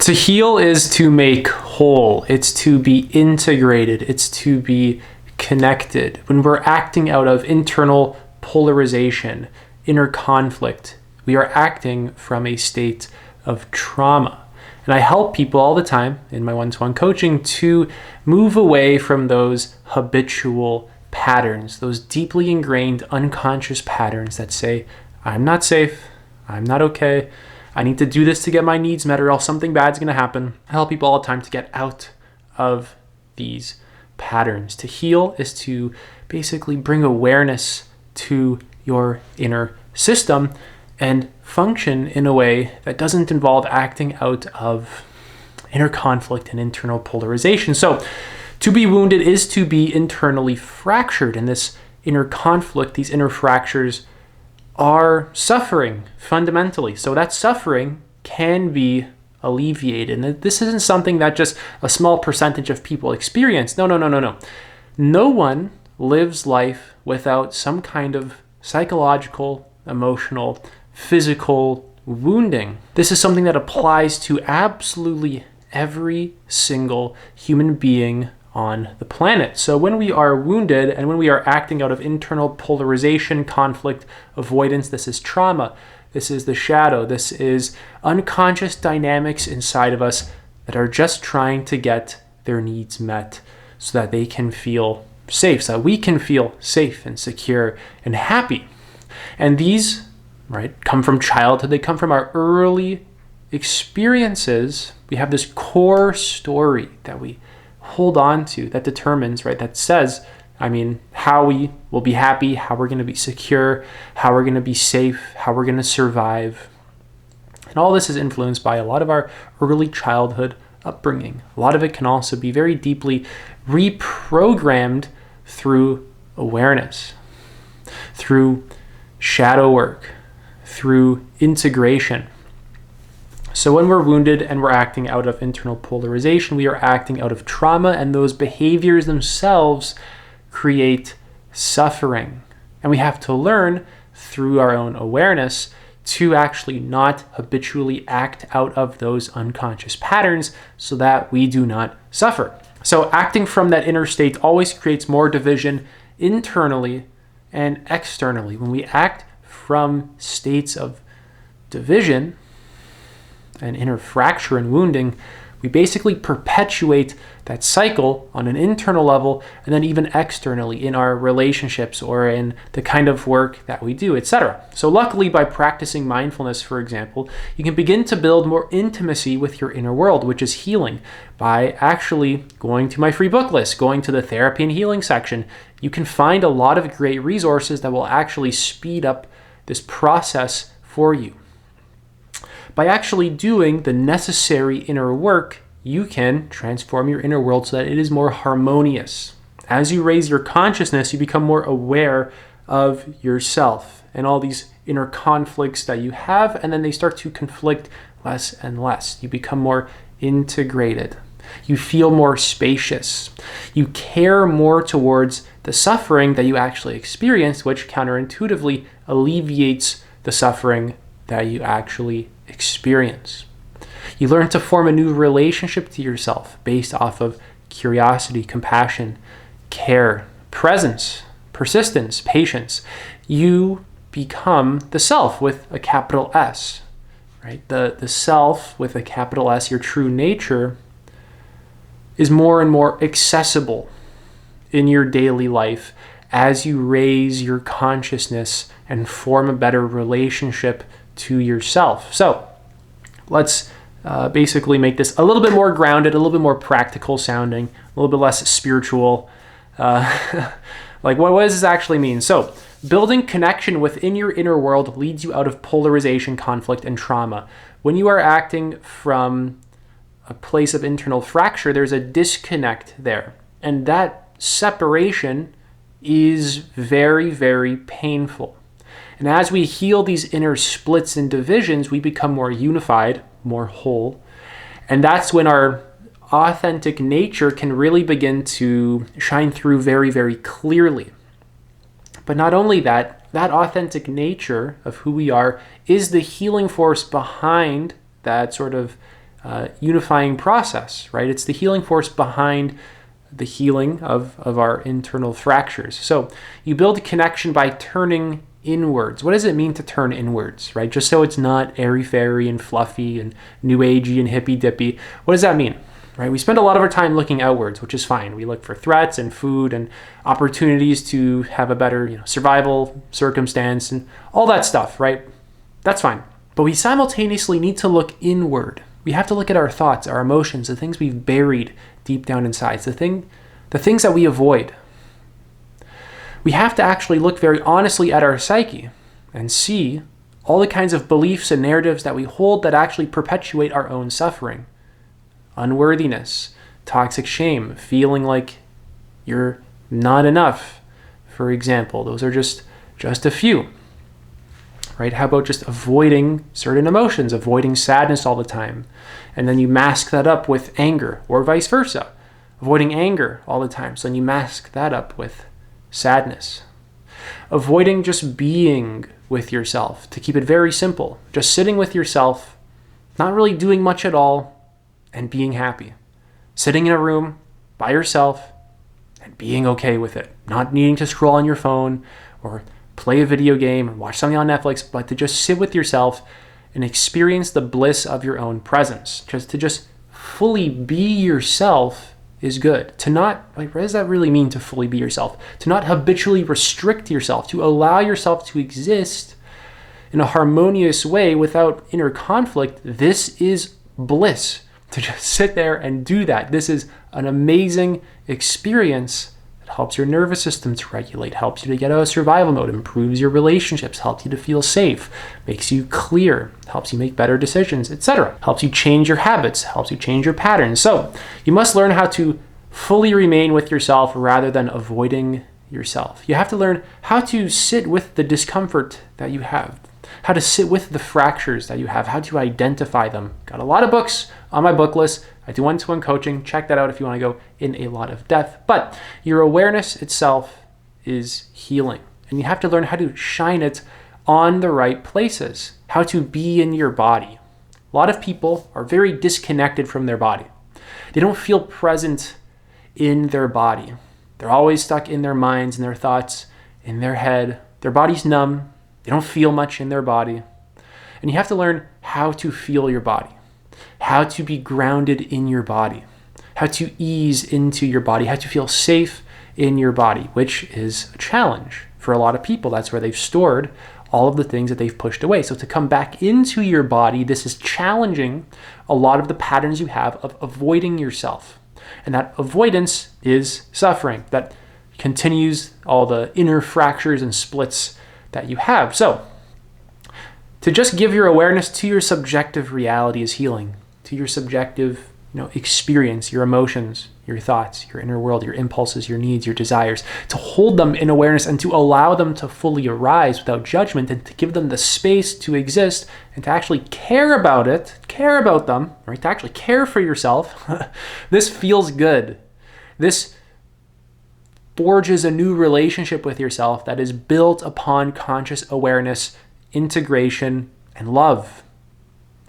To heal is to make whole. It's to be integrated. It's to be connected. When we're acting out of internal polarization, inner conflict, we are acting from a state of trauma. And I help people all the time in my one-to-one coaching to move away from those habitual patterns, those deeply ingrained unconscious patterns that say, I'm not safe, I'm not okay, I need to do this to get my needs met or else something bad's going to happen. I help people all the time to get out of these patterns. To heal is to basically bring awareness to your inner system and function in a way that doesn't involve acting out of inner conflict and internal polarization. So to be wounded is to be internally fractured, and this inner conflict, these inner fractures are suffering fundamentally. So that suffering can be alleviated. And this isn't something that just a small percentage of people experience. No. No one lives life without some kind of psychological, emotional, physical wounding. This is something that applies to absolutely every single human being on the planet. So when we are wounded and when we are acting out of internal polarization, conflict, avoidance, this is trauma. This is the shadow. This is unconscious dynamics inside of us that are just trying to get their needs met so that they can feel safe, so that we can feel safe and secure and happy. And these, come from childhood. They come from our early experiences. We have this core story that we hold on to that determines, that says, how we will be happy, how we're going to be secure, how we're going to be safe, how we're going to survive. And all this is influenced by a lot of our early childhood upbringing. A lot of it can also be very deeply reprogrammed through awareness, through shadow work, through integration. So when we're wounded and we're acting out of internal polarization, we are acting out of trauma, and those behaviors themselves create suffering. And we have to learn through our own awareness to actually not habitually act out of those unconscious patterns so that we do not suffer. So acting from that inner state always creates more division internally and externally. When we act from states of division and inner fracture and wounding, we basically perpetuate that cycle on an internal level and then even externally in our relationships or in the kind of work that we do, etc. So luckily, by practicing mindfulness, for example, you can begin to build more intimacy with your inner world, which is healing, by actually going to my free book list, going to the therapy and healing section. You can find a lot of great resources that will actually speed up this process for you. By actually doing the necessary inner work, you can transform your inner world so that it is more harmonious. As you raise your consciousness, you become more aware of yourself and all these inner conflicts that you have, and then they start to conflict less and less. You become more integrated. You feel more spacious. You care more towards the suffering that you actually experience, which counterintuitively alleviates the suffering that you actually experience. You learn to form a new relationship to yourself based off of curiosity, compassion, care, presence, persistence, patience. You become the self with a capital S, right? The self with a capital S, your true nature, is more and more accessible in your daily life as you raise your consciousness and form a better relationship to yourself. So let's basically make this a little bit more grounded, a little bit more practical sounding, a little bit less spiritual. What does this actually mean? So building connection within your inner world leads you out of polarization, conflict, and trauma. When you are acting from a place of internal fracture, there's a disconnect there. And that separation is very, very painful. And as we heal these inner splits and divisions, we become more unified, more whole. And that's when our authentic nature can really begin to shine through very, very clearly. But not only that, that authentic nature of who we are is the healing force behind that sort of unifying process, right? It's the healing force behind the healing of our internal fractures. So you build a connection by turning inwards. What does it mean to turn inwards, right? Just so it's not airy-fairy and fluffy and new agey and hippy-dippy. What does that mean, right? We spend a lot of our time looking outwards, which is fine. We look for threats and food and opportunities to have a better, survival circumstance and all that stuff, right? That's fine. But we simultaneously need to look inward. We have to look at our thoughts, our emotions, the things we've buried deep down inside, the things that we avoid. We have to actually look very honestly at our psyche and see all the kinds of beliefs and narratives that we hold that actually perpetuate our own suffering. Unworthiness, toxic shame, feeling like you're not enough, for example. Those are just a few, right? How about just avoiding certain emotions, avoiding sadness all the time? And then you mask that up with anger, or vice versa. Avoiding anger all the time, so then you mask that up with sadness. Avoiding just being with yourself, to keep it very simple. Just sitting with yourself, not really doing much at all, and being happy. Sitting in a room by yourself and being okay with it. Not needing to scroll on your phone or play a video game or watch something on Netflix, but to just sit with yourself and experience the bliss of your own presence. To fully be yourself is good. To not, what does that really mean to fully be yourself? To not habitually restrict yourself, to allow yourself to exist in a harmonious way without inner conflict. This is bliss. To just sit there and do that. This is an amazing experience that helps your nervous system to regulate, helps you to get out of survival mode, improves your relationships, helps you to feel safe, makes you clear, helps you make better decisions, etc. Helps you change your habits, helps you change your patterns. So you must learn how to fully remain with yourself rather than avoiding yourself. You have to learn how to sit with the discomfort that you have, how to sit with the fractures that you have, how to identify them. Got a lot of books on my book list. I do one-to-one coaching. Check that out if you want to go in a lot of depth. But your awareness itself is healing. And you have to learn how to shine it on the right places, how to be in your body. A lot of people are very disconnected from their body. They don't feel present in their body. They're always stuck in their minds and their thoughts, in their head. Their body's numb. They don't feel much in their body. And you have to learn how to feel your body, how to be grounded in your body, how to ease into your body, how to feel safe in your body, which is a challenge for a lot of people. That's where they've stored all of the things that they've pushed away. So to come back into your body, this is challenging a lot of the patterns you have of avoiding yourself. And that avoidance is suffering. That continues all the inner fractures and splits that you have. So to just give your awareness to your subjective reality is healing, to your subjective experience, your emotions, your thoughts, your inner world, your impulses, your needs, your desires, to hold them in awareness and to allow them to fully arise without judgment, and to give them the space to exist and to actually care about them, right? To actually care for yourself. This feels good. This forges a new relationship with yourself that is built upon conscious awareness, integration, and love.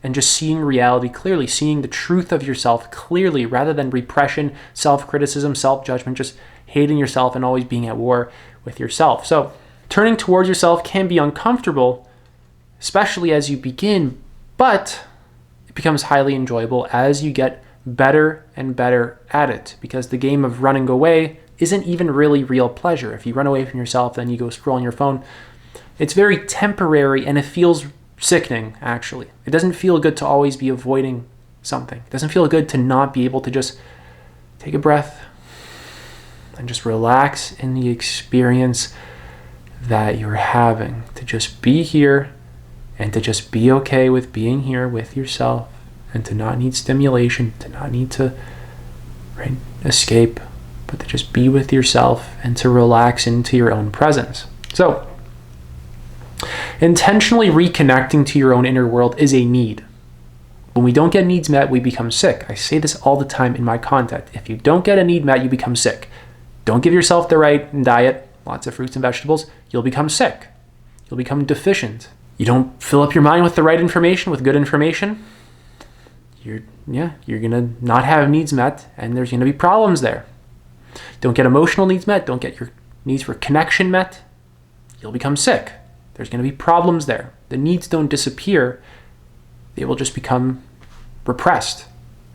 And just seeing reality clearly, seeing the truth of yourself clearly, rather than repression, self-criticism, self-judgment, just hating yourself and always being at war with yourself. So turning towards yourself can be uncomfortable, especially as you begin, but it becomes highly enjoyable as you get better and better at it, because the game of running away isn't even really real pleasure. If you run away from yourself, then you go scroll on your phone. It's very temporary and it feels sickening, actually. It doesn't feel good to always be avoiding something. It doesn't feel good to not be able to just take a breath and just relax in the experience that you're having. To just be here and to just be okay with being here with yourself, and to not need stimulation, to not need to escape, but to just be with yourself and to relax into your own presence. So, intentionally reconnecting to your own inner world is a need. When we don't get needs met, we become sick. I say this all the time in my content. If you don't get a need met, you become sick. Don't give yourself the right diet, lots of fruits and vegetables, you'll become sick. You'll become deficient. You don't fill up your mind with the right information, with good information, you're going to not have needs met, and there's going to be problems there. Don't get emotional needs met, don't get your needs for connection met, you'll become sick. There's going to be problems there. The needs don't disappear, they will just become repressed,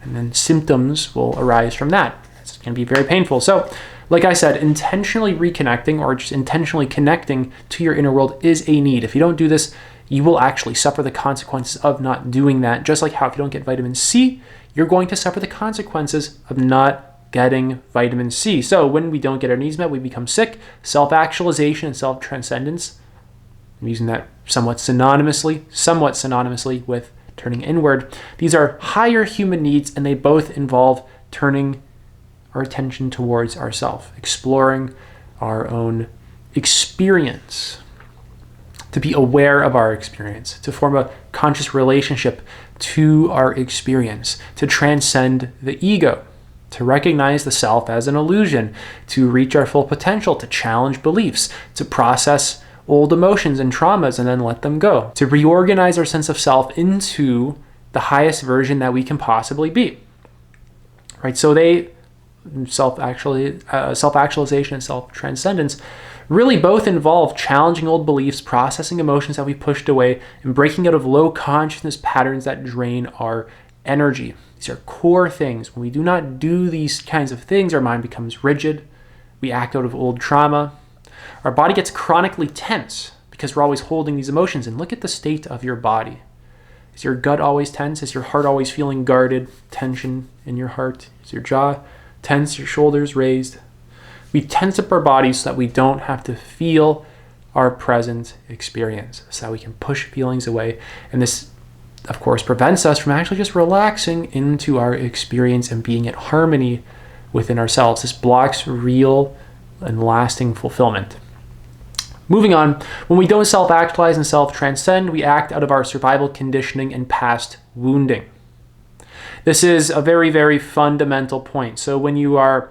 and then symptoms will arise from that. It's going to be very painful. So, like I said, intentionally reconnecting or just intentionally connecting to your inner world is a need. If you don't do this, you will actually suffer the consequences of not doing that. Just like how if you don't get vitamin C, you're going to suffer the consequences of not getting vitamin C. So when we don't get our needs met, we become sick. Self-actualization and self-transcendence, I'm using that somewhat synonymously with turning inward. These are higher human needs, and they both involve turning our attention towards ourself, exploring our own experience, to be aware of our experience, to form a conscious relationship to our experience, to transcend the ego, to recognize the self as an illusion, to reach our full potential, to challenge beliefs, to process old emotions and traumas and then let them go, to reorganize our sense of self into the highest version that we can possibly be. Right? So self-actualization and self-transcendence really both involve challenging old beliefs, processing emotions that we pushed away, and breaking out of low consciousness patterns that drain our energy. These are core things. When we do not do these kinds of things, our mind becomes rigid. We act out of old trauma. Our body gets chronically tense because we're always holding these emotions. And look at the state of your body. Is your gut always tense? Is your heart always feeling guarded? Tension in your heart? Is your jaw tense, your shoulders raised? We tense up our bodies so that we don't have to feel our present experience, so that we can push feelings away. And this, of course, prevents us from actually just relaxing into our experience and being at harmony within ourselves. This blocks real and lasting fulfillment. Moving on, when we don't self-actualize and self-transcend, we act out of our survival conditioning and past wounding. This is a very, very fundamental point. So when you are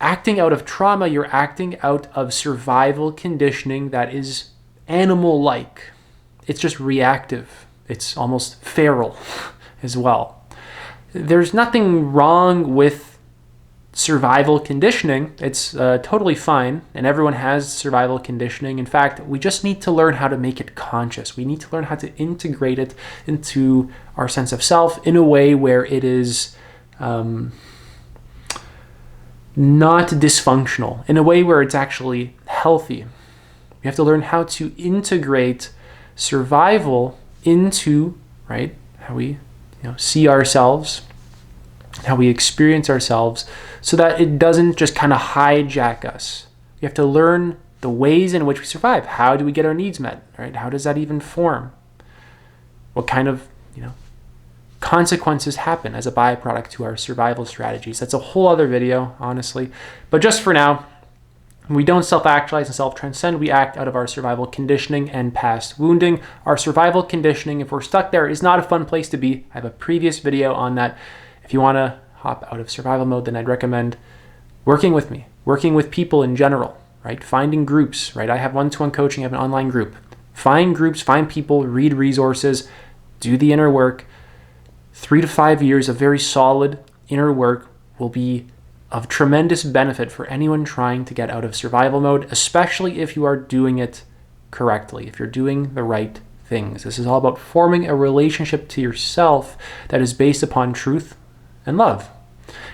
acting out of trauma, you're acting out of survival conditioning that is animal-like. It's just reactive. It's almost feral as well. There's nothing wrong with survival conditioning. It's totally fine, and everyone has survival conditioning. In fact, we just need to learn how to make it conscious. We need to learn how to integrate it into our sense of self in a way where it is not dysfunctional, in a way where it's actually healthy. We have to learn how to integrate survival into, right, how we see ourselves, how we experience ourselves, so that it doesn't just kind of hijack us. We have to learn the ways in which we survive. How do we get our needs met, right? How does that even form? What kind of, consequences happen as a byproduct to our survival strategies? That's a whole other video, honestly. But just for now, when we don't self-actualize and self-transcend, we act out of our survival conditioning and past wounding. Our survival conditioning, if we're stuck there, is not a fun place to be. I have a previous video on that. If you want to hop out of survival mode, then I'd recommend working with me, working with people in general, right? Finding groups, right? I have one-to-one coaching, I have an online group. Find groups, find people, read resources, do the inner work. 3 to 5 years of very solid inner work will be of tremendous benefit for anyone trying to get out of survival mode, especially if you are doing it correctly, if you're doing the right things. This is all about forming a relationship to yourself that is based upon truth and love,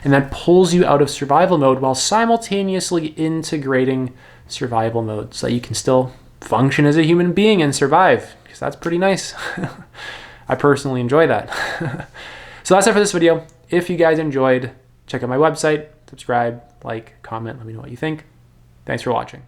and that pulls you out of survival mode while simultaneously integrating survival mode so that you can still function as a human being and survive, because that's pretty nice. I personally enjoy that. So that's it for this video. If you guys enjoyed, check out my website, subscribe, like, comment, let me know what you think. Thanks for watching.